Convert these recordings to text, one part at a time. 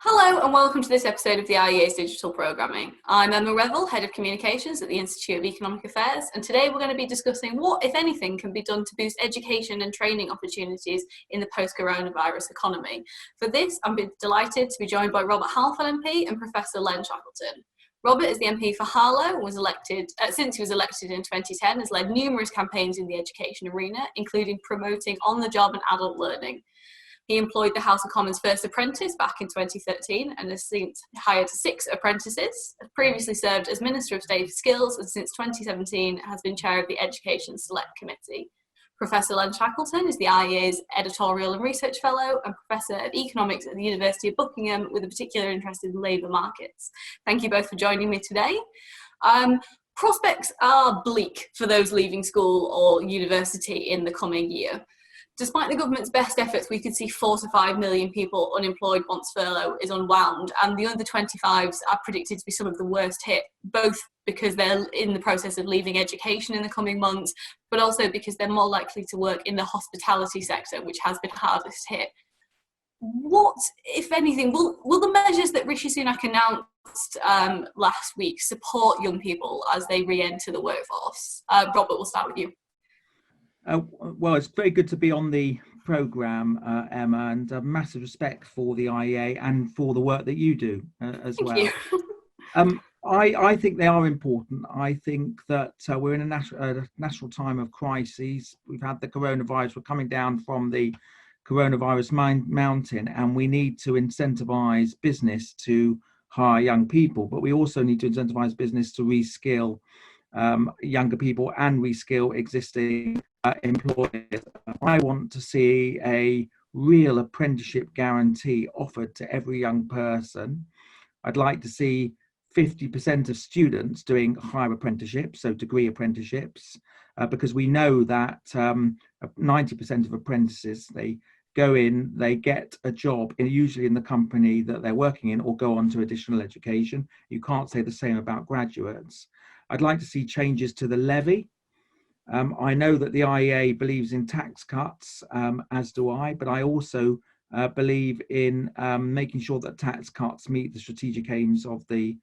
Hello and welcome to this episode of the IEA's Digital Programming. I'm Emma Revell, Head of Communications at the Institute of Economic Affairs, and today we're going to be discussing what, if anything, can be done to boost education and training opportunities in the post-coronavirus economy. For this, I'm delighted to be joined by Robert Halfon MP and Professor Len Shackleton. Robert is the MP for Harlow and was elected, since he was elected in 2010, has led numerous campaigns in the education arena, including promoting on-the-job and adult learning. He employed the House of Commons' first apprentice back in 2013 and has since hired 6 apprentices, previously served as Minister of State for Skills, and since 2017 has been chair of the Education Select Committee. Professor Len Shackleton is the IEA's Editorial and Research Fellow and Professor of Economics at the University of Buckingham with a particular interest in labour markets. Thank you both for joining me today. Prospects are bleak for those leaving school or university in the coming year. Despite the government's best efforts, we could see 4 to 5 million people unemployed once furlough is unwound, and the under 25s are predicted to be some of the worst hit, both because they're in the process of leaving education in the coming months, but also because they're more likely to work in the hospitality sector, which has been hardest hit. What, if anything, will the measures that Rishi Sunak announced last week support young people as they re-enter the workforce? Robert, we'll start with you. Well, it's very good to be on the programme, Emma, and massive respect for the IEA and for the work that you do as well. Thank you. I think they are important. I think that we're in a national time of crises. We've had the coronavirus. We're coming down from the coronavirus mountain, and we need to incentivise business to hire young people, but we also need to incentivise business to reskill younger people and reskill existing employers. I want to see a real apprenticeship guarantee offered to every young person. I'd like to see 50% of students doing higher apprenticeships, so degree apprenticeships, because we know that 90% of apprentices, they go in, they get a job usually in the company that they're working in or go on to additional education. You can't say the same about graduates. I'd like to see changes to the levy. I know that the IEA believes in tax cuts, as do I, but I also believe in making sure that tax cuts meet the strategic aims of the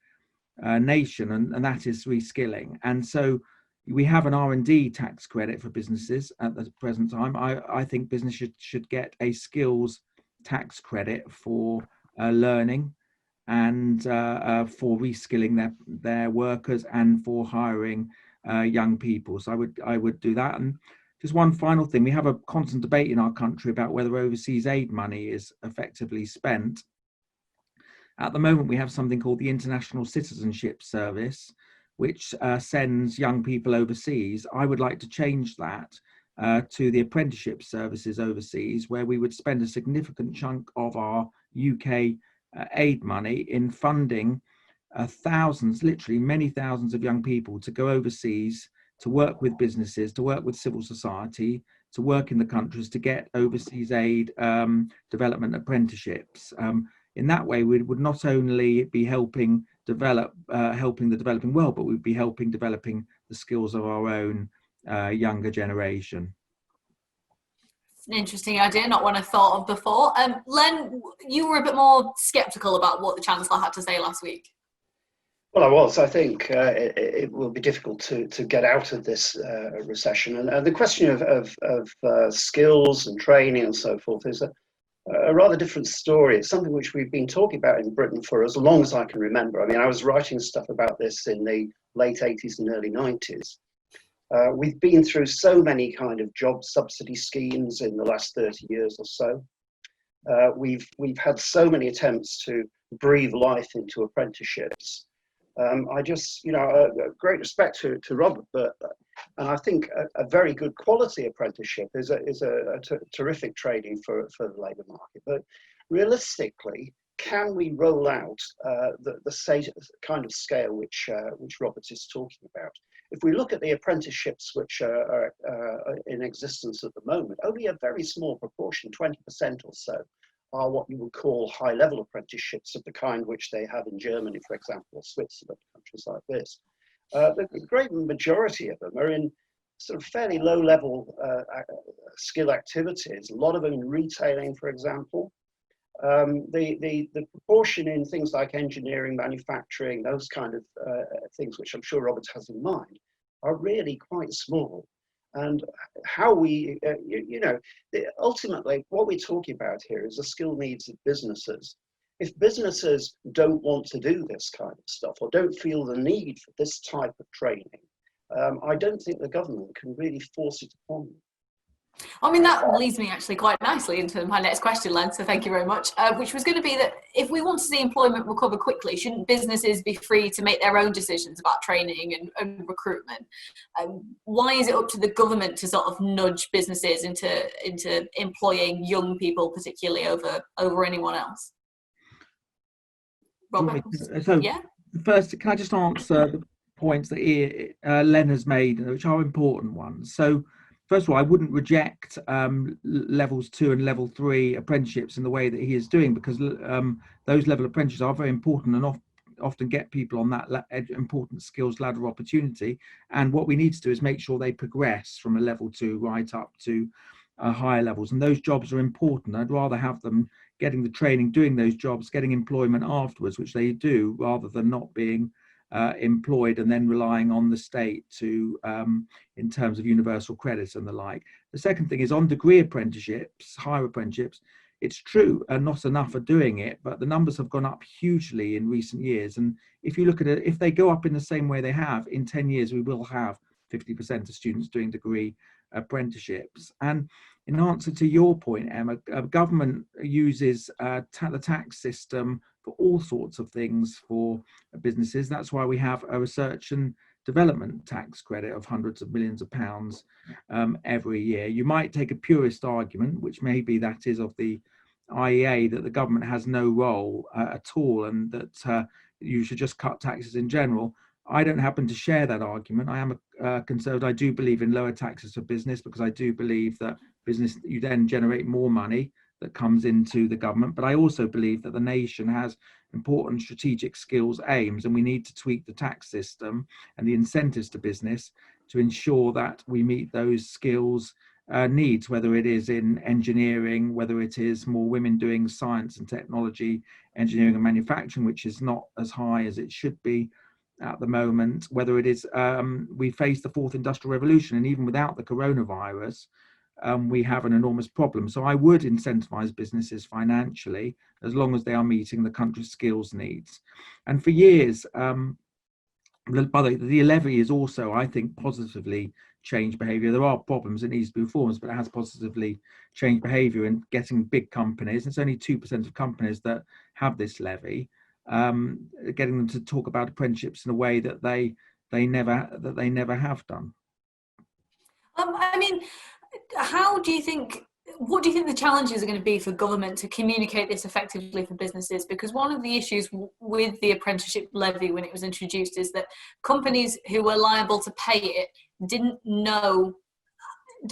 nation, and that is reskilling. And so we have an R&D tax credit for businesses at the present time. I think business should get a skills tax credit for learning and for reskilling their workers and for hiring young people. So I would do that. And just one final thing, we have a constant debate in our country about whether overseas aid money is effectively spent. At the moment, we have something called the International Citizenship Service, which sends young people overseas. I would like to change that to the apprenticeship services overseas, where we would spend a significant chunk of our UK aid money in funding thousands, literally many thousands of young people to go overseas, to work with businesses, to work with civil society, to work in the countries, to get overseas aid development apprenticeships. In that way, we would not only be helping the developing world, but we'd be helping developing the skills of our own younger generation. An interesting idea, not one I thought of before. Len, you were a bit more sceptical about what the Chancellor had to say last week. Well, I was. I think it will be difficult to get out of this recession. And the question of skills and training and so forth is a rather different story. It's something which we've been talking about in Britain for as long as I can remember. I mean, I was writing stuff about this in the late 80s and early 90s. We've been through so many kind of job subsidy schemes in the last 30 years or so. We've had so many attempts to breathe life into apprenticeships. I just, great respect to Robert, and I think a very good quality apprenticeship is a terrific training for the labour market. But realistically, can we roll out the kind of scale which Robert is talking about? If we look at the apprenticeships which are in existence at the moment, only a very small proportion, 20% or so, are what you would call high-level apprenticeships of the kind which they have in Germany, for example, or Switzerland, countries like this. The great majority of them are in sort of fairly low-level skill activities, a lot of them in retailing, for example. The proportion in things like engineering, manufacturing, those kind of things, which I'm sure Robert has in mind, are really quite small. And how we, ultimately, what we're talking about here is the skill needs of businesses. If businesses don't want to do this kind of stuff or don't feel the need for this type of training, I don't think the government can really force it upon them. I mean, that leads me actually quite nicely into my next question, Len, so thank you very much, which was going to be that if we want to see employment recover quickly, shouldn't businesses be free to make their own decisions about training and recruitment? Why is it up to the government to sort of nudge businesses into employing young people, particularly over anyone else? Robert? So, yeah. First, can I just answer the points that Len has made, which are important ones? So, first of all, I wouldn't reject levels 2 and level 3 apprenticeships in the way that he is doing, because those level apprenticeships are very important and often get people on that important skills ladder opportunity. And what we need to do is make sure they progress from a level 2 right up to higher levels. And those jobs are important. I'd rather have them getting the training, doing those jobs, getting employment afterwards, which they do, rather than not being employed and then relying on the state to in terms of universal credit and the like. The second thing is on degree apprenticeships, higher apprenticeships. It's true, and not enough are doing it, but the numbers have gone up hugely in recent years. And if you look at it, if they go up in the same way they have, in 10 years we will have 50% of students doing degree apprenticeships. And in answer to your point, Emma, government uses the tax system for all sorts of things for businesses. That's why we have a research and development tax credit of hundreds of millions of pounds every year. You might take a purist argument, which maybe that is of the IEA, that the government has no role at all, and that you should just cut taxes in general. I don't happen to share that argument. I am a conservative. I do believe in lower taxes for business, because I do believe that business, you then generate more money that comes into the government. But I also believe that the nation has important strategic skills aims, and we need to tweak the tax system and the incentives to business to ensure that we meet those skills needs, whether it is in engineering, whether it is more women doing science and technology, engineering and manufacturing, which is not as high as it should be at the moment, whether it is we face the fourth industrial revolution, and even without the coronavirus, we have an enormous problem. So I would incentivize businesses financially as long as they are meeting the country's skills needs. And for years, by the way, the levy is also, I think, positively changed behavior. There are problems, it needs to be reformed, but it has positively changed behavior in getting big companies. It's only 2% of companies that have this levy, getting them to talk about apprenticeships in a way that they never have done. I mean, what do you think the challenges are going to be for government to communicate this effectively for businesses? Because one of the issues with the apprenticeship levy when it was introduced is that companies who were liable to pay it didn't know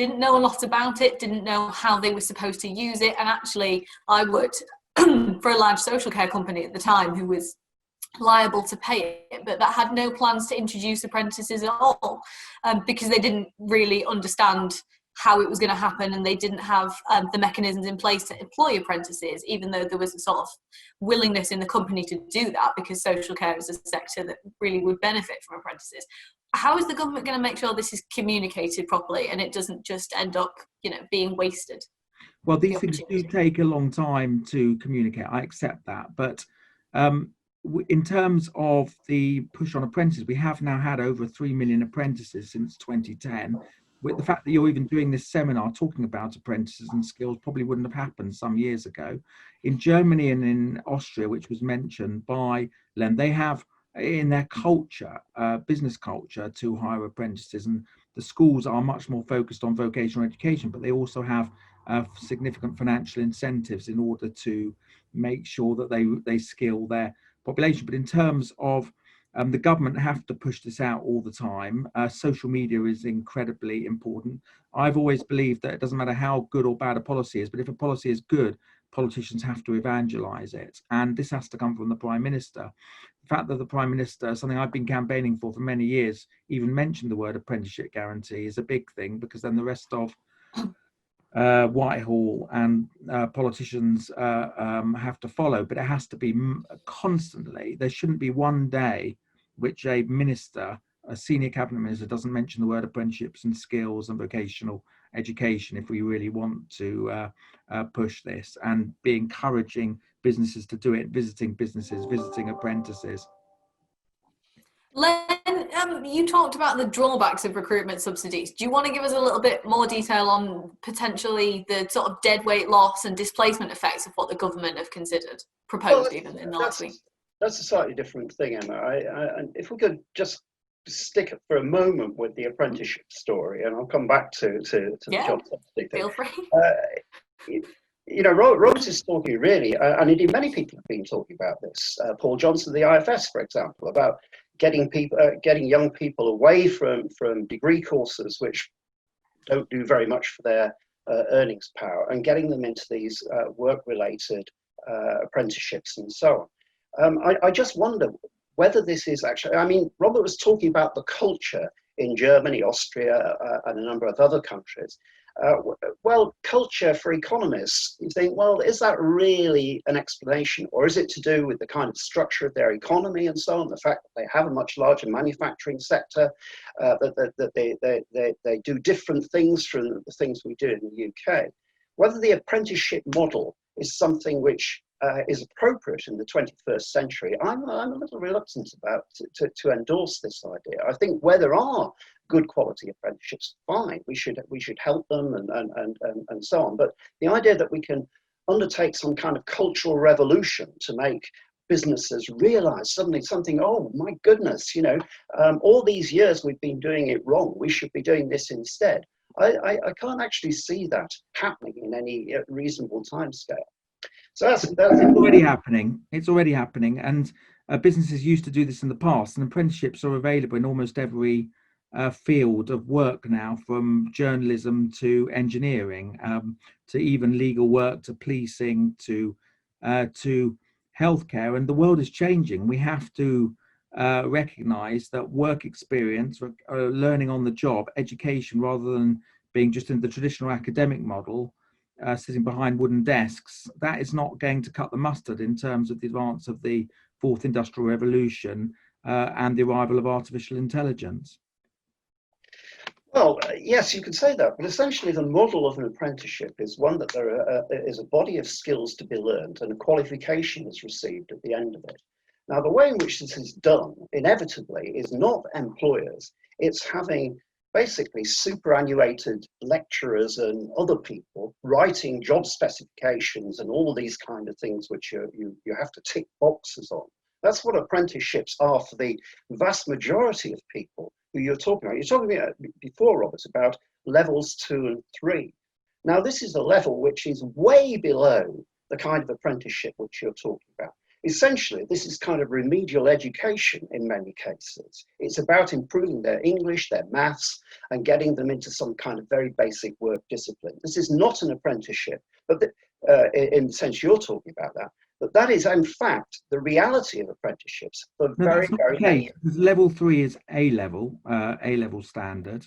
a lot about it, didn't know how they were supposed to use it. And actually, I worked for a large social care company at the time who was liable to pay it, but that had no plans to introduce apprentices at all, because they didn't really understand how it was going to happen, and they didn't have the mechanisms in place to employ apprentices, even though there was a sort of willingness in the company to do that, because social care is a sector that really would benefit from apprentices. How is the government going to make sure this is communicated properly and it doesn't just end up, being wasted? Well, these things do take a long time to communicate. I accept that, but in terms of the push on apprentices, we have now had over 3 million apprentices since 2010. With the fact that you're even doing this seminar talking about apprentices and skills probably wouldn't have happened some years ago. In Germany and in Austria, which was mentioned by Len, they have in their culture, business culture, to hire apprentices, and the schools are much more focused on vocational education, but they also have significant financial incentives in order to make sure that they skill their population. But in terms of the government have to push this out all the time. Social media is incredibly important. I've always believed that it doesn't matter how good or bad a policy is, but if a policy is good, politicians have to evangelize it. And this has to come from the Prime Minister. The fact that the Prime Minister, something I've been campaigning for many years, even mentioned the word apprenticeship guarantee is a big thing, because then the rest of Whitehall and politicians have to follow, but it has to be constantly. There shouldn't be one day which a minister, a senior cabinet minister, doesn't mention the word apprenticeships and skills and vocational education if we really want to push this, and be encouraging businesses to do it, visiting businesses, visiting apprentices. Len, you talked about the drawbacks of recruitment subsidies. Do you want to give us a little bit more detail on potentially the sort of deadweight loss and displacement effects of what the government have proposed even in the last week? That's a slightly different thing, Emma. And if we could just stick it for a moment with the apprenticeship story, and I'll come back to the job subsidy thing. Feel free. You know, Robert is talking really, and indeed many people have been talking about this. Paul Johnson, the IFS, for example, about getting young people away from degree courses which don't do very much for their earnings power, and getting them into these work-related apprenticeships and so on. I just wonder whether this is actually, I mean, Robert was talking about the culture in Germany, Austria, and a number of other countries. Well, culture for economists, you think, well, is that really an explanation, or is it to do with the kind of structure of their economy and so on, the fact that they have a much larger manufacturing sector, that they do different things from the things we do in the UK? Whether the apprenticeship model is something which is appropriate in the 21st century, I'm a little reluctant about to endorse this idea. I think where there are good quality apprenticeships, fine, we should help them and so on. But the idea that we can undertake some kind of cultural revolution to make businesses realize suddenly something, oh my goodness, you know, all these years we've been doing it wrong, we should be doing this instead. I can't actually see that happening in any reasonable timescale. So that's already happening. It's already happening, and businesses used to do this in the past. And apprenticeships are available in almost every field of work now, from journalism to engineering, to even legal work, to policing, to healthcare. And the world is changing. We have to recognise that work experience, learning on the job, education, rather than being just in the traditional academic model, sitting behind wooden desks, that is not going to cut the mustard in terms of the advance of the fourth industrial revolution and the arrival of artificial intelligence. Well, yes, you could say that, but essentially the model of an apprenticeship is one that there is a body of skills to be learned and a qualification is received at the end of it. Now, the way in which this is done, inevitably, is not employers. It's having basically superannuated lecturers and other people writing job specifications and all these kind of things which you have to tick boxes on. That's what apprenticeships are for the vast majority of people who you're talking about. You're talking about before, Robert, about levels 2 and 3. Now, this is a level which is way below the kind of apprenticeship which you're talking about. Essentially, this is kind of remedial education in many cases. It's about improving their English, their maths, and getting them into some kind of very basic work discipline. This is not an apprenticeship, but in the sense you're talking about that. But that is, in fact, the reality of apprenticeships for very many. Level 3 is A-level standard.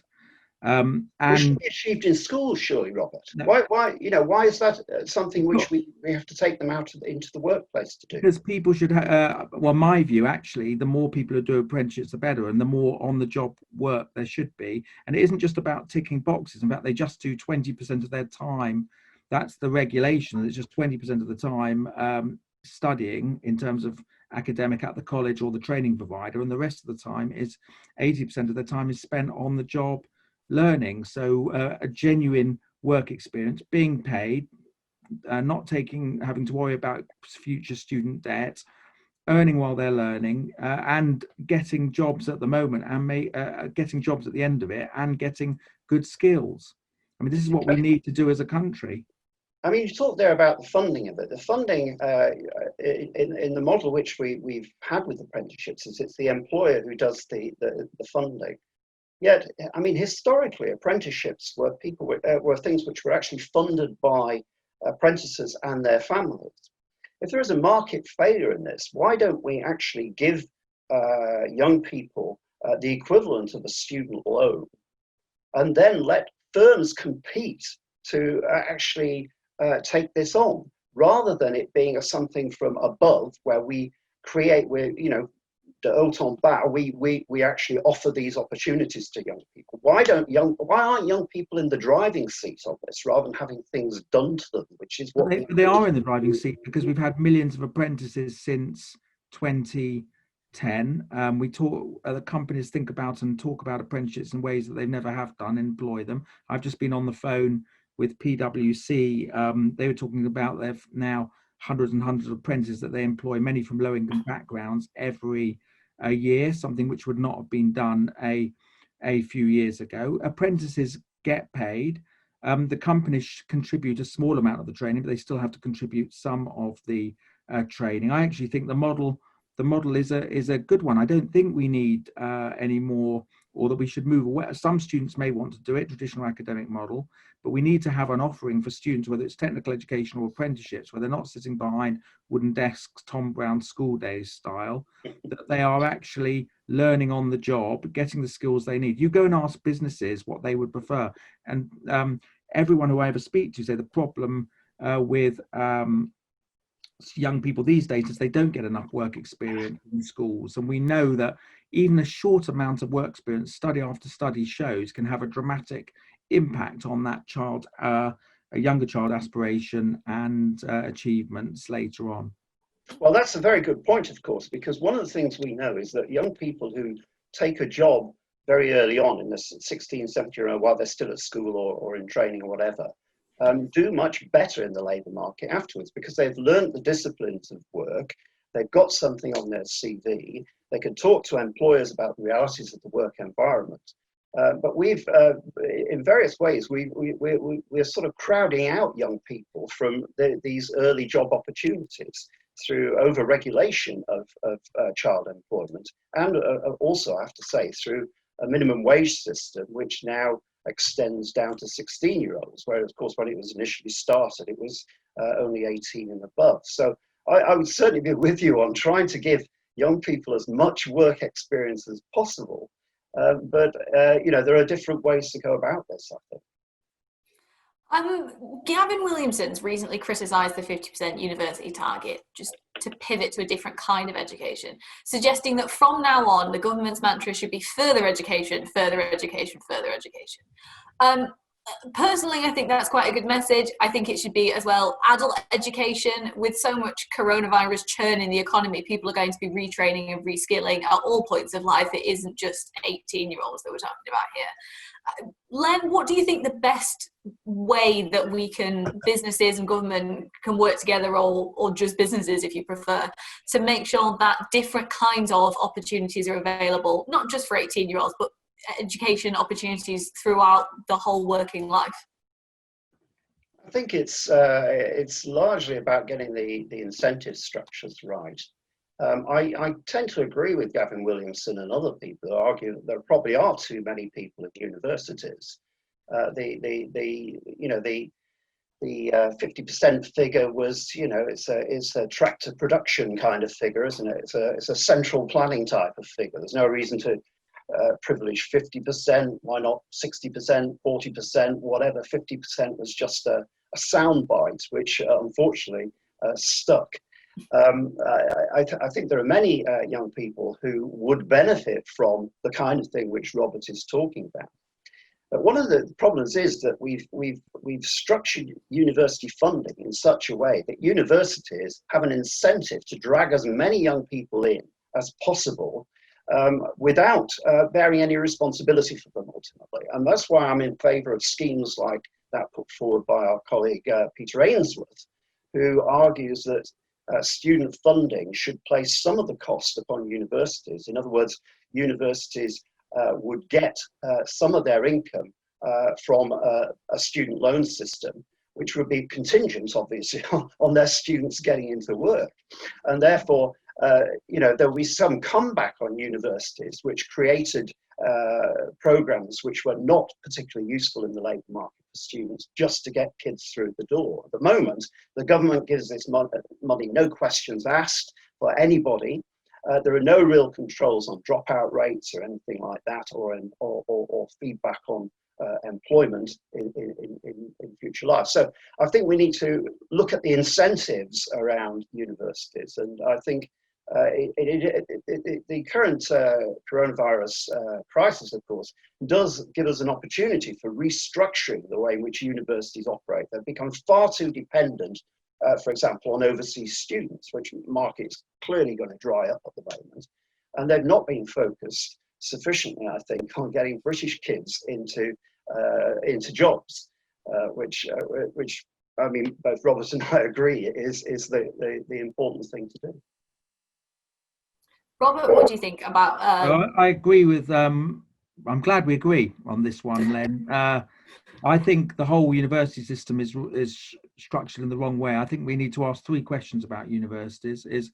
Which should be achieved in schools, surely, Robert. No. Why is that something which we have to take them out into the workplace to do? Because people should, well, my view, actually, the more people who do apprenticeships, the better, and the more on-the-job work there should be. And it isn't just about ticking boxes. In fact, they just do 20% of their time. That's the regulation. It's just 20% of the time studying in terms of academic at the college or the training provider, and the rest of the time is 80% of the time is spent on the job learning. So a genuine work experience, being paid, not having to worry about future student debt, earning while they're learning, and getting jobs at the moment, and getting jobs at the end of it, and getting good skills. I mean, this is what we need to do as a country. I mean, you talked there about the funding of it. The funding in the model which we've had with apprenticeships is it's the employer who does the funding. Yet, I mean, historically, apprenticeships were things which were actually funded by apprentices and their families. If there is a market failure in this, why don't we actually give young people the equivalent of a student loan, and then let firms compete to actually take this on, rather than it being something from above where we create, de haut en bas, we actually offer these opportunities to young people. Why aren't young people in the driving seat of this rather than having things done to them, which is what they are in the driving seat, because we've had millions of apprentices since 2010. The companies think about and talk about apprenticeships in ways that they never have done, employ them. I've just been on the phone with PwC. They were talking about their now hundreds and hundreds of apprentices that they employ, many from low-income backgrounds, every year, something which would not have been done a few years ago. Apprentices get paid. The companies contribute a small amount of the training, but they still have to contribute some of the training. I actually think the model is a good one. I don't think we need any more, or that we should move away. Some students may want to do it, traditional academic model, but we need to have an offering for students, whether it's technical education or apprenticeships, where they're not sitting behind wooden desks, Tom Brown school days style, that they are actually learning on the job, getting the skills they need. You go and ask businesses what they would prefer, and everyone who I ever speak to say the problem with young people these days is they don't get enough work experience in schools. And we know that even a short amount of work experience, study after study shows, can have a dramatic impact on that child, a younger child aspiration and achievements later on. Well, that's a very good point, of course, because one of the things we know is that young people who take a job very early on in the 16, 17-year-old, while they're still at school or in training or whatever, do much better in the labour market afterwards, because they've learned the disciplines of work, they've got something on their CV, they can talk to employers about the realities of the work environment. But we've, in various ways, we're sort of crowding out young people from these early job opportunities through over-regulation of child employment, and also, I have to say, through a minimum wage system, which now extends down to 16-year-olds, whereas, of course, when it was initially started, it was only 18 and above. So I would certainly be with you on trying to give young people as much work experience as possible. But there are different ways to go about this, I think. Gavin Williamson's recently criticised the 50% university target, just to pivot to a different kind of education, suggesting that from now on, the government's mantra should be further education, further education, further education. Personally, I think that's quite a good message. I think it should be as well adult education. With so much coronavirus churn in the economy, people are going to be retraining and reskilling at all points of life. It isn't just 18-year-olds that we're talking about here. Len, what do you think the best way that businesses and government can work together, or just businesses if you prefer, to make sure that different kinds of opportunities are available, not just for 18-year-olds, but education opportunities throughout the whole working life? I think it's largely about getting the incentive structures right. I tend to agree with Gavin Williamson and other people who argue that there probably are too many people at universities. The 50% figure was, it's a tractor production kind of figure, isn't it? It's a central planning type of figure. There's no reason to privilege 50%. Why not 60%, 40%, whatever? 50% was just a soundbite, which unfortunately stuck. I think there are many young people who would benefit from the kind of thing which Robert is talking about. But one of the problems is that we've structured university funding in such a way that universities have an incentive to drag as many young people in as possible, without bearing any responsibility for them ultimately. And that's why I'm in favour of schemes like that put forward by our colleague Peter Ainsworth, who argues that student funding should place some of the cost upon universities. In other words, universities would get some of their income from a student loan system, which would be contingent, obviously, on their students getting into work. And therefore, there will be some comeback on universities which created programs which were not particularly useful in the labour market for students, just to get kids through the door. At the moment, the government gives this money, no questions asked, for anybody. There are no real controls on dropout rates or anything like that, or feedback on employment in future life. So I think we need to look at the incentives around universities, and I think the current coronavirus crisis, of course, does give us an opportunity for restructuring the way in which universities operate. They've become far too dependent, for example, on overseas students, which market's clearly going to dry up at the moment. And they've not been focused sufficiently, I think, on getting British kids into jobs, which I mean, both Robert and I agree is the important thing to do. Robert, what do you think about? I agree with. I'm glad we agree on this one, Len. I think the whole university system is structured in the wrong way. I think we need to ask 3 questions about universities. Is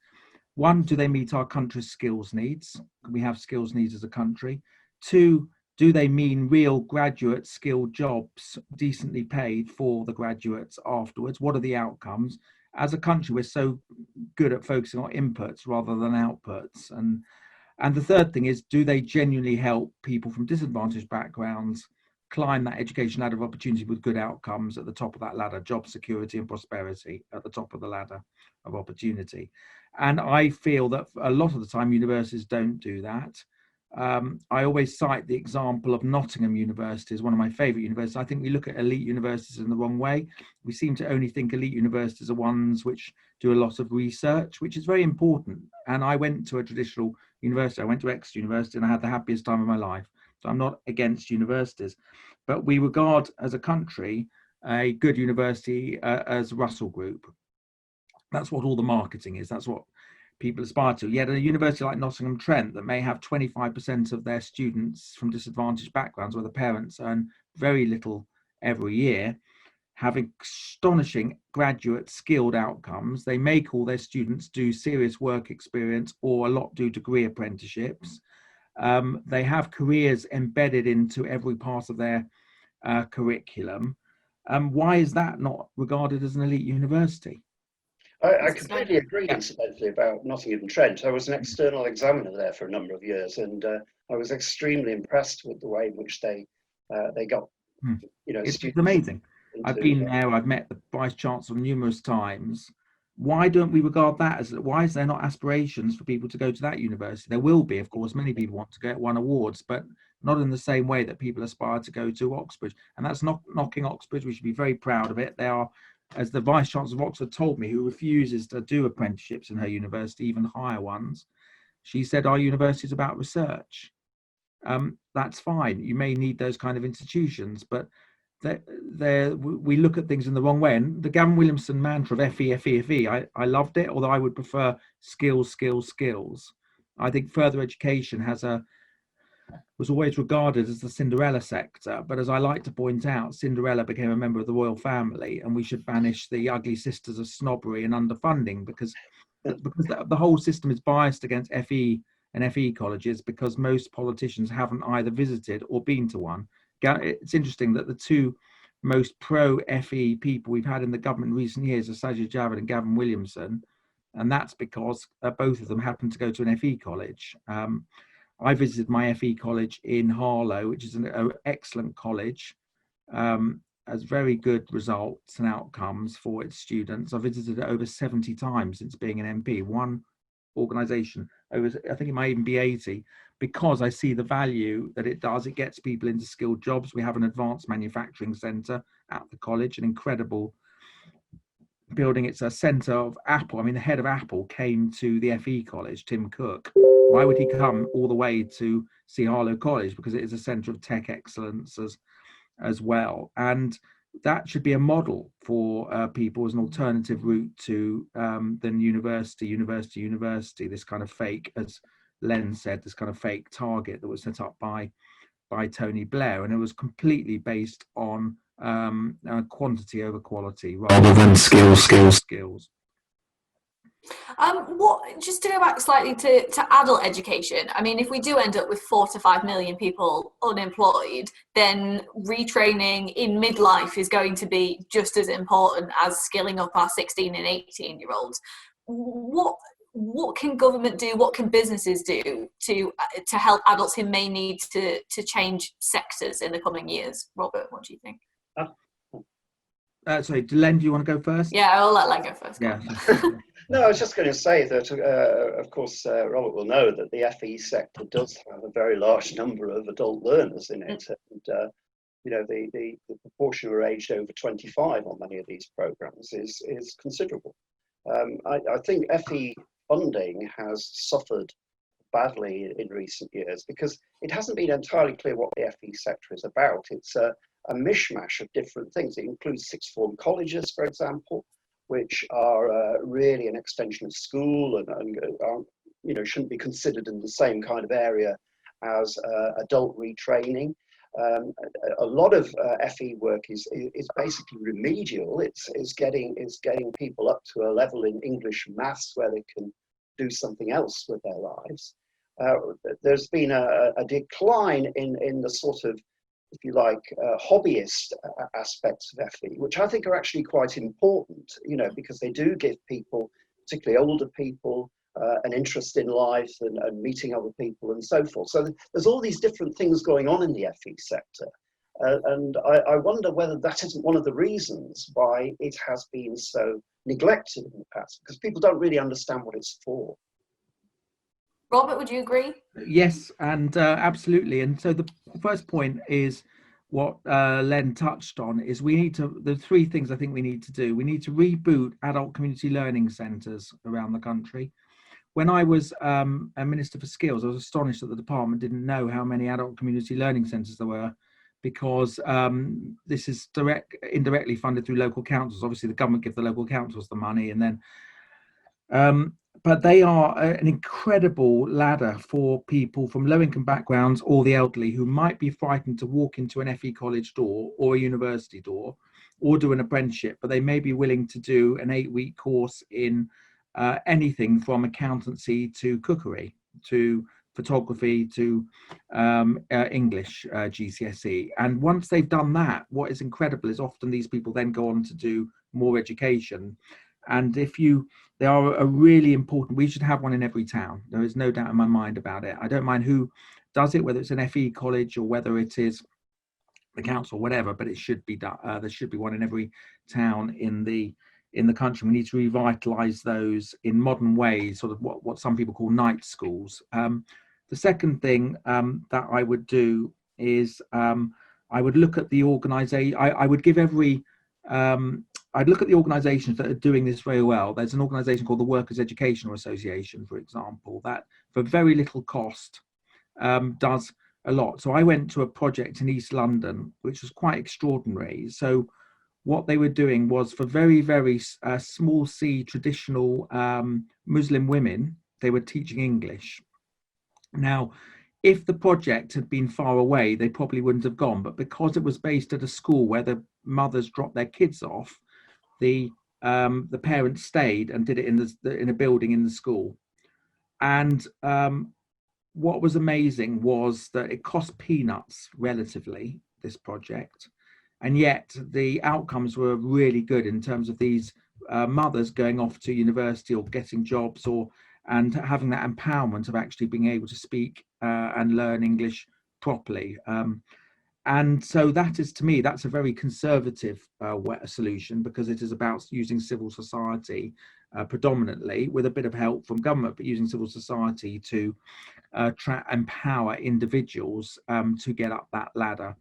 1, do they meet our country's skills needs? We have skills needs as a country. 2, do they mean real graduate skilled jobs, decently paid for the graduates afterwards? What are the outcomes? As a country, we're so good at focusing on inputs rather than outputs. And the 3rd thing is, do they genuinely help people from disadvantaged backgrounds climb that education ladder of opportunity with good outcomes at the top of that ladder, job security and prosperity at the top of the ladder of opportunity? And I feel that a lot of the time universities don't do that. I always cite the example of Nottingham University as one of my favourite universities. I think we look at elite universities in the wrong way. We seem to only think elite universities are ones which do a lot of research, which is very important. And I went to a traditional university. I went to Exeter University and I had the happiest time of my life. So I'm not against universities, but we regard as a country a good university as Russell Group. That's what all the marketing is. That's what people aspire to. Yet a university like Nottingham Trent, that may have 25% of their students from disadvantaged backgrounds where the parents earn very little every year, have astonishing graduate skilled outcomes. They make all their students do serious work experience, or a lot do degree apprenticeships. They have careers embedded into every part of their curriculum. Why is that not regarded as an elite university? I completely agree, incidentally, about Nottingham Trent. I was an external examiner there for a number of years, and I was extremely impressed with the way in which they got, it's amazing. I've been there. I've met the Vice Chancellor numerous times. Why don't we regard that as, why is there not aspirations for people to go to that university? There will be, of course. Many people want to get won awards, but not in the same way that people aspire to go to Oxbridge. And that's not knocking Oxbridge. We should be very proud of it. They are, as the Vice Chancellor of Oxford told me, who refuses to do apprenticeships in her university, even higher ones. She said, our university is about research. That's fine. You may need those kind of institutions, but we look at things in the wrong way. And the Gavin Williamson mantra of FE, I loved it, although I would prefer skills, skills, skills. I think further education was always regarded as the Cinderella sector, but as I like to point out, Cinderella became a member of the royal family, and we should banish the ugly sisters of snobbery and underfunding, because the whole system is biased against FE and FE colleges, because most politicians haven't either visited or been to one. It's interesting that the 2 most pro-FE people we've had in the government in recent years are Sajid Javid and Gavin Williamson, and that's because both of them happen to go to an FE college. I visited my FE college in Harlow, which is an excellent college, has very good results and outcomes for its students. I visited it over 70 times since being an MP, one organisation, I think it might even be 80, because I see the value that it does. It gets people into skilled jobs. We have an advanced manufacturing centre at the college, an incredible building. It's a centre of Apple. I mean, the head of Apple came to the FE college, Tim Cook. Why would he come all the way to see Harlow College? Because it is a centre of tech excellence as well. And that should be a model for people as an alternative route to than university, this kind of fake, as Len said, this kind of fake target that was set up by Tony Blair. And it was completely based on quantity over quality rather than skills. Just to go back slightly to adult education, I mean, if we do end up with 4 to 5 million people unemployed, then retraining in midlife is going to be just as important as skilling up our 16 and 18-year-olds. what can government do? What can businesses do to help adults who may need to change sectors in the coming years? Robert, what do you think? Sorry, Len, do you want to go first? Yeah, I'll let Len go first. Yeah. No, I was just going to say that, of course, Robert will know that the FE sector does have a very large number of adult learners in it. And, you know, the proportion who are aged over 25 on many of these programs is considerable. I think FE funding has suffered badly in recent years because it hasn't been entirely clear what the FE sector is about. It's a mishmash of different things. It includes sixth form colleges, for example, which are really an extension of school and aren't, you know, shouldn't be considered in the same kind of area as adult retraining. A lot of FE work is basically remedial. It's getting people up to a level in English and maths where they can do something else with their lives. There's been a decline in the sort of, if you like, hobbyist aspects of FE, which I think are actually quite important, you know, because they do give people, particularly older people, an interest in life and meeting other people and so forth. So there's all these different things going on in the FE sector. And I wonder whether that isn't one of the reasons why it has been so neglected in the past, because people don't really understand what it's for. Robert, would you agree? Yes, and absolutely. And so the first point is what Len touched on is the three things I think we need to do. We need to reboot adult community learning centres around the country. When I was a Minister for Skills, I was astonished that the department didn't know how many adult community learning centres there were, because this is indirectly funded through local councils. Obviously, the government give the local councils the money, and then but they are an incredible ladder for people from low-income backgrounds or the elderly who might be frightened to walk into an FE college door or a university door or do an apprenticeship, but they may be willing to do an 8-week course in anything from accountancy to cookery to photography to English GCSE. And once they've done that, what is incredible is often these people then go on to do more education. And they are a really important, we should have one in every town. There is no doubt in my mind about it. I don't mind who does it, whether it's an FE college or whether it is the council, whatever, but it should be done. There should be one in every town in the country. We need to revitalise those in modern ways, sort of what some people call night schools. The second thing that I would do is I would look at the organisation. I would give I'd look at the organisations that are doing this very well. There's an organisation called the Workers' Educational Association, for example, that for very little cost does a lot. So I went to a project in East London, which was quite extraordinary. So what they were doing was for very, very small C traditional Muslim women, they were teaching English. Now, if the project had been far away, they probably wouldn't have gone. But because it was based at a school where the mothers dropped their kids off, the parents stayed and did it in a building in the school. And what was amazing was that it cost peanuts relatively, this project, and yet the outcomes were really good in terms of these mothers going off to university or getting jobs and having that empowerment of actually being able to speak and learn English properly. And so that is, to me, that's a very conservative solution, because it is about using civil society predominantly, with a bit of help from government, but using civil society to empower individuals to get up that ladder.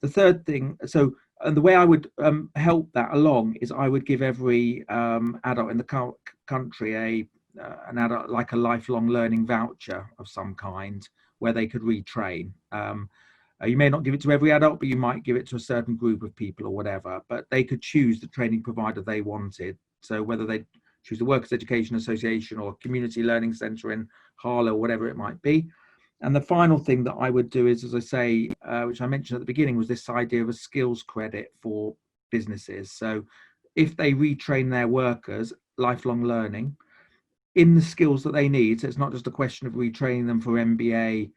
The third thing, and the way I would help that along is I would give every adult in the country an adult, like a lifelong learning voucher of some kind, where they could retrain. You may not give it to every adult, but you might give it to a certain group of people or whatever, but they could choose the training provider they wanted. So whether they choose the Workers' Education Association or Community Learning Centre in Harlow, whatever it might be. And the final thing that I would do is, as I say, which I mentioned at the beginning, was this idea of a skills credit for businesses. So if they retrain their workers, lifelong learning, in the skills that they need, so it's not just a question of retraining them for MBA,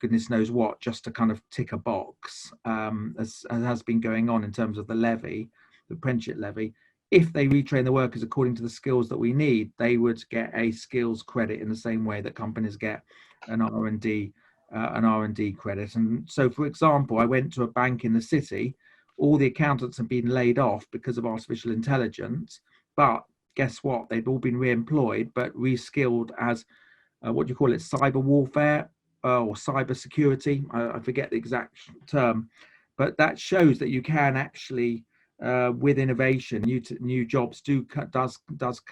goodness knows what, just to kind of tick a box, as has been going on in terms of the levy, the apprenticeship levy. if they retrain the workers according to the skills that we need, they would get a skills credit in the same way that companies get an R&D credit. And so, for example, I went to a bank in the city. All the accountants have been laid off because of artificial intelligence, but guess what? They've all been re-employed, but reskilled as what do you call it? Cyber warfare or cyber security. I forget the exact term, but that shows that you can actually, with innovation, new jobs do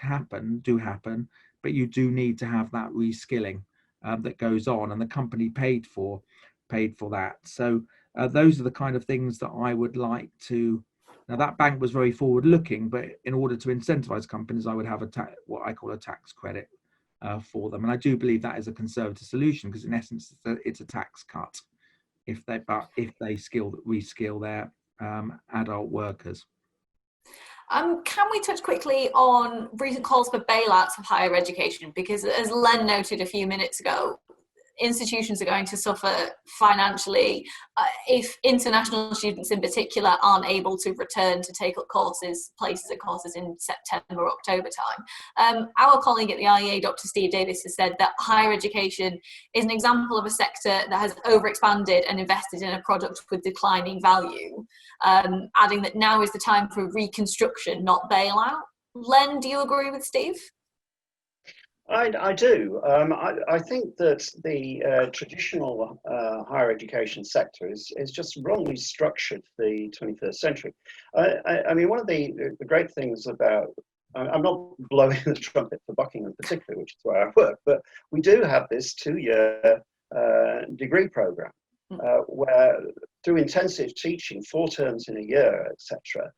happen, but you do need to have that reskilling that goes on, and the company paid for that. So those are the kind of things that I would like to. Now that bank was very forward looking, but in order to incentivize companies, I would have what I call a tax credit for them, and I do believe that is a conservative solution, because in essence it's a tax cut if they reskill their adult workers. Can we touch quickly on recent calls for bailouts of higher education? Because as Len noted a few minutes ago, institutions are going to suffer financially if international students in particular aren't able to return to take up places at courses in September, October time. Our colleague at the IEA, Dr. Steve Davis, has said that higher education is an example of a sector that has overexpanded and invested in a product with declining value, adding that now is the time for reconstruction, not bailout. Len, do you agree with Steve? I do. I think that the traditional higher education sector is just wrongly structured for the 21st century. I mean, one of the great things about, I'm not blowing the trumpet for Buckingham particularly, which is where I work, but we do have this 2-year degree program where through intensive teaching, 4 terms in a year, etc.,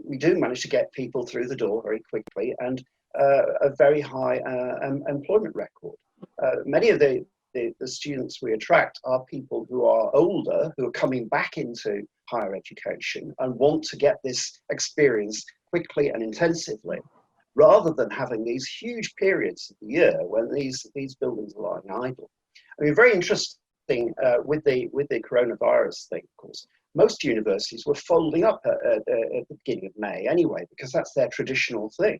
we do manage to get people through the door very quickly, and a very high employment record. Many of the students we attract are people who are older, who are coming back into higher education and want to get this experience quickly and intensively, rather than having these huge periods of the year when these buildings are lying idle. I mean, very interesting with the coronavirus thing, of course. Most universities were folding up at the beginning of May anyway, because that's their traditional thing.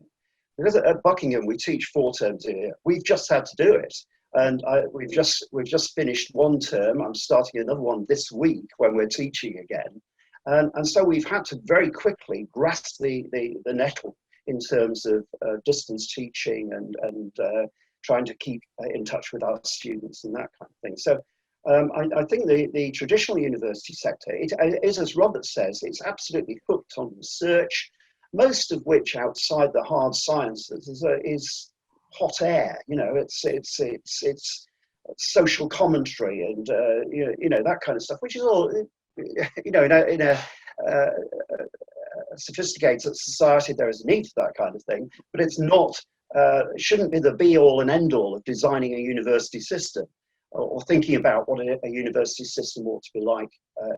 Because at Buckingham we teach 4 terms a year. We've just had to do it, and we've just finished 1 term. I'm starting another one this week when we're teaching again, and so we've had to very quickly grasp the nettle in terms of distance teaching and trying to keep in touch with our students and that kind of thing. So I think the traditional university sector, it is, as Robert says, it's absolutely hooked on research, most of which outside the hard sciences is hot air. You know, it's social commentary and you know, that kind of stuff, which is all, you know, in a sophisticated society there is a need for that kind of thing, but it's not shouldn't be the be all and end all of designing a university system or thinking about what a university system ought to be like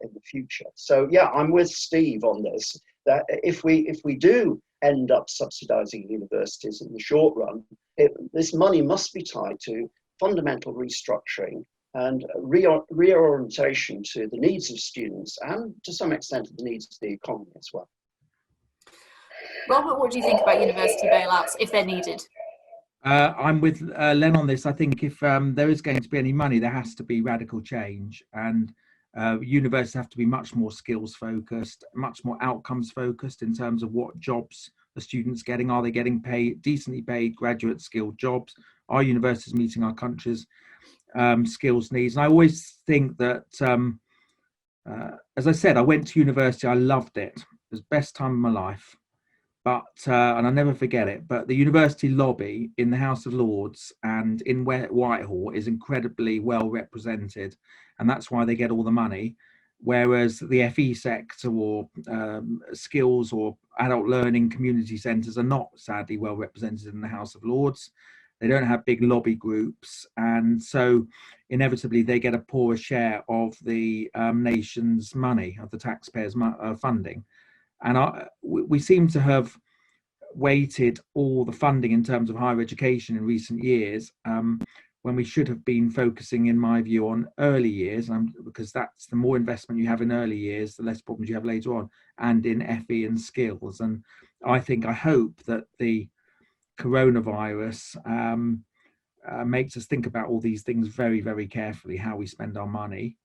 in the future. So yeah, I'm with Steve on this, that if we do end up subsidizing universities in the short run, this money must be tied to fundamental restructuring and reorientation to the needs of students and to some extent the needs of the economy as well. Robert, what do you think about university bailouts if they're needed? I'm with Len on this. I think if there is going to be any money, there has to be radical change, and universities have to be much more skills focused, much more outcomes focused in terms of what jobs the students getting. Are they getting paid, decently paid, graduate skilled jobs? Are universities meeting our country's skills needs? And I always think that, as I said, I went to university, I loved it. It was the best time of my life. But, and I'll never forget it, but the university lobby in the House of Lords and in Whitehall is incredibly well represented, and that's why they get all the money. Whereas the FE sector or skills or adult learning community centres are not, sadly, well represented in the House of Lords. They don't have big lobby groups, and so inevitably they get a poorer share of the nation's money, of the taxpayers' funding. And we seem to have weighted all the funding in terms of higher education in recent years when we should have been focusing, in my view, on early years, because that's the more investment you have in early years, the less problems you have later on, and in FE and skills. And I hope that the coronavirus makes us think about all these things very, very carefully, how we spend our money.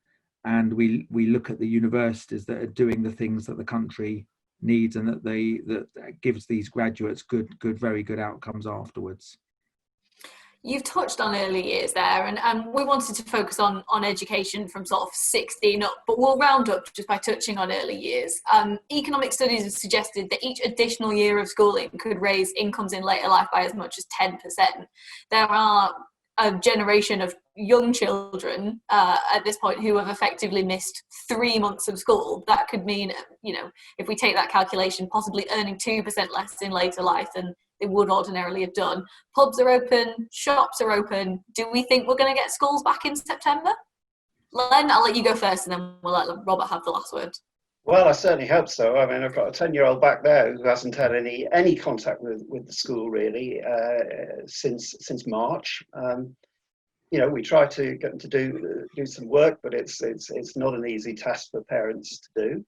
And we look at the universities that are doing the things that the country needs, and that gives these graduates very good outcomes afterwards. You've touched on early years there, and we wanted to focus on education from sort of 16 up, but we'll round up just by touching on early years. Economic studies have suggested that each additional year of schooling could raise incomes in later life by as much as 10%. There are a generation of young children at this point who have effectively missed 3 months of school. That could mean, if we take that calculation, possibly earning 2% less in later life than they would ordinarily have done. Pubs are open, shops are open. Do we think we're going to get schools back in September? Len, I'll let you go first, and then we'll let Robert have the last word. Well, I certainly hope so. I mean, I've got a 10-year-old back there who hasn't had any contact with the school really since March. We try to get them to do some work, but it's not an easy task for parents to do.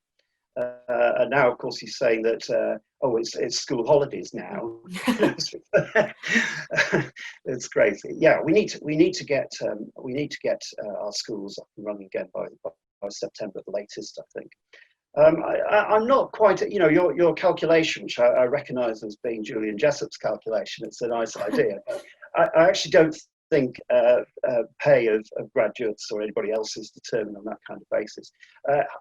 And now, of course, he's saying that it's school holidays now. It's crazy. Yeah, we need to get our schools up and running again by September at the latest, I think. I'm not quite, your calculation, which I recognise as being Julian Jessop's calculation. It's a nice idea. I actually don't think pay of graduates or anybody else is determined on that kind of basis.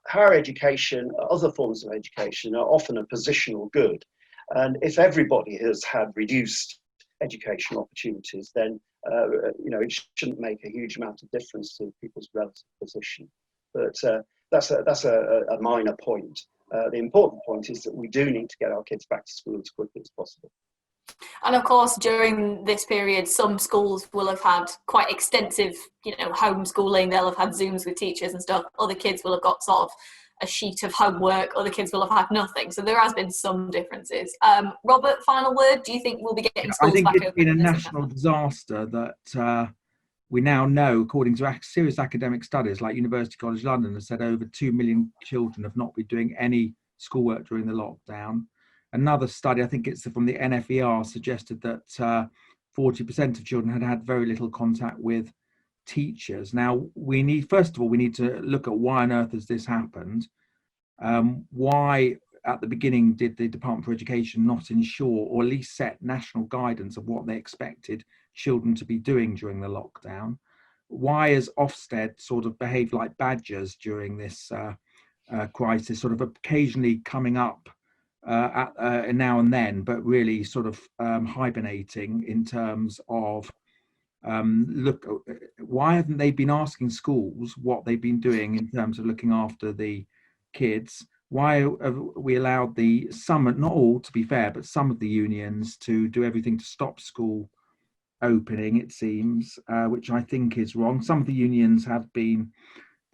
Higher education, other forms of education are often a positional good. And if everybody has had reduced educational opportunities, then it shouldn't make a huge amount of difference to people's relative position. But that's a minor point. The important point is that we do need to get our kids back to school as quickly as possible. And of course, during this period, some schools will have had quite extensive, homeschooling. They'll have had Zooms with teachers and stuff. Other kids will have got sort of a sheet of homework. Other kids will have had nothing. So there has been some differences. Robert, final word. Do you think we'll be getting schools back open? I think it's been a national disaster that we now know, according to serious academic studies like University College London, has said over 2 million children have not been doing any schoolwork during the lockdown. Another study, I think it's from the NFER, suggested that 40% of children had very little contact with teachers. Now, first of all, we need to look at why on earth has this happened. Why, at the beginning, did the Department for Education not ensure or at least set national guidance of what they expected children to be doing during the lockdown? Why has Ofsted sort of behaved like badgers during this crisis, sort of occasionally coming up now and then, but really sort of hibernating in terms of why haven't they been asking schools what they've been doing in terms of looking after the kids? Why have we allowed some, not all to be fair, but some of the unions to do everything to stop school opening, it seems, which I think is wrong. Some of the unions have been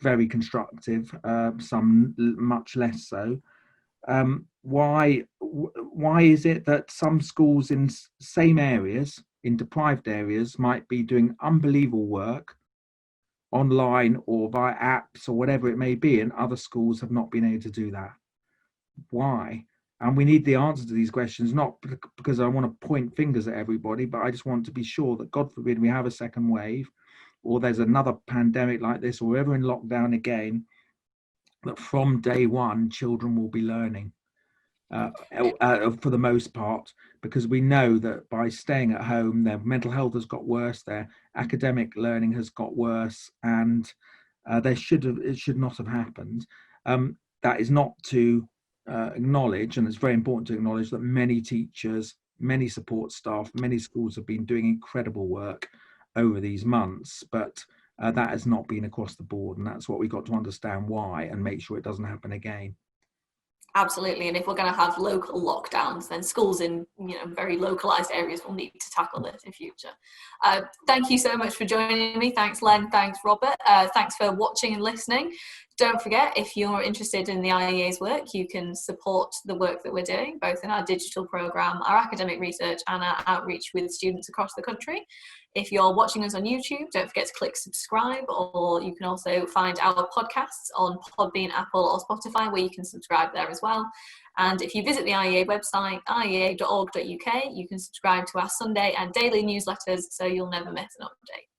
very constructive, some much less so. Why is it that some schools in same areas, in deprived areas, might be doing unbelievable work online or via apps or whatever it may be, and other schools have not been able to do that? Why? And we need the answer to these questions, not because I want to point fingers at everybody, but I just want to be sure that, God forbid, we have a second wave or there's another pandemic like this, or we're ever in lockdown again, that from day one, children will be learning for the most part, because we know that by staying at home, their mental health has got worse, their academic learning has got worse, and it should not have happened. That is not to acknowledge, and it's very important to acknowledge, that many teachers, many support staff, many schools have been doing incredible work over these months, but that has not been across the board, and that's what we've got to understand why and make sure it doesn't happen again. Absolutely, and if we're going to have local lockdowns, then schools in very localized areas will need to tackle this in future. Thank you so much for joining me. Thanks, Len. Thanks, Robert. Thanks for watching and listening. Don't forget, if you're interested in the IEA's work, you can support the work that we're doing, both in our digital programme, our academic research and our outreach with students across the country. If you're watching us on YouTube, don't forget to click subscribe, or you can also find our podcasts on Podbean, Apple or Spotify, where you can subscribe there as well. And if you visit the IEA website, iea.org.uk, you can subscribe to our Sunday and daily newsletters so you'll never miss an update.